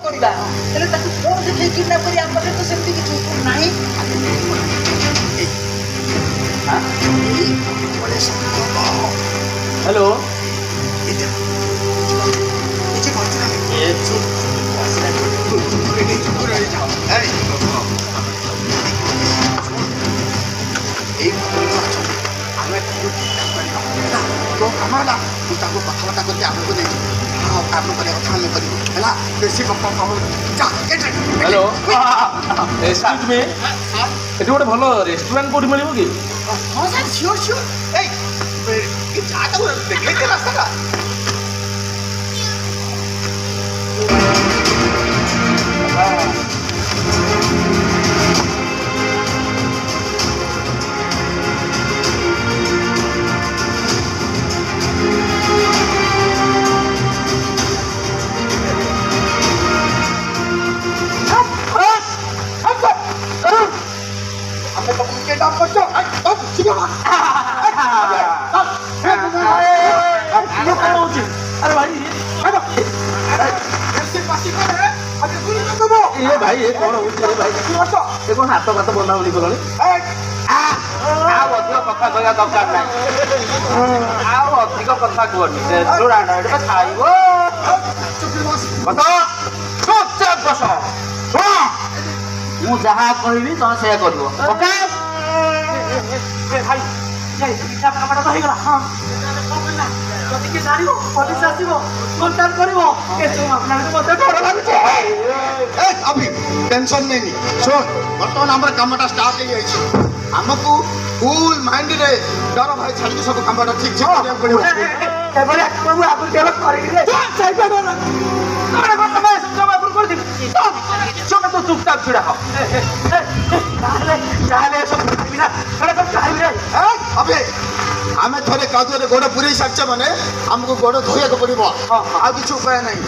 କରିବା ହେଲେ ତାକୁ କୋଉ ଦେଖେଇ କିଡନାପ କରି ଆମ ପାଖରେ ତ ସେମିତି କିଛି ଉତ୍ତର ନାହିଁ। हेलो कथबार्ता करके आपको नहीं काम कर बेसी हेलो एक्सक्यूज मी एटी गोटे भल रेस्टोरेंट कोठी मिलिबो कि हाँ सर श्योर श्योर देखे रास्ता अरे भाई ये भाई ये कौन हो भाई ये कौन हाथ बात बंधा बंधी कल कथा कहवा दरकार ना अधिक कथा कहनी खाइब चुपचाप बस मु जहाँ कहबी तुम से कर भाई पिठा କାମଟା ତ ହେଇଗଲା ହଁ ଯଦି କିଏ ଜାଣିବ ପୋଲିସ ଆସିବ କଣ୍ଟାକ୍ଟ କରିବ ଏସବୁ ଆପଣଙ୍କୁ ମୋତେ ଡର ଲାଗୁଛି। अभी टेंशन नहीं सुन बर्तमान आम कमटा स्टार्ट हो आमको कूल माइंड रे डर भाई छाड़ी सब कमटा ठीक ठीक पड़ो चुपचाप छिड़ा अबे आम थे कादुरे गोड़ पूरे सारे मैंने आमको गोड़ धोया पड़ो आ किसी उपाय नहीं।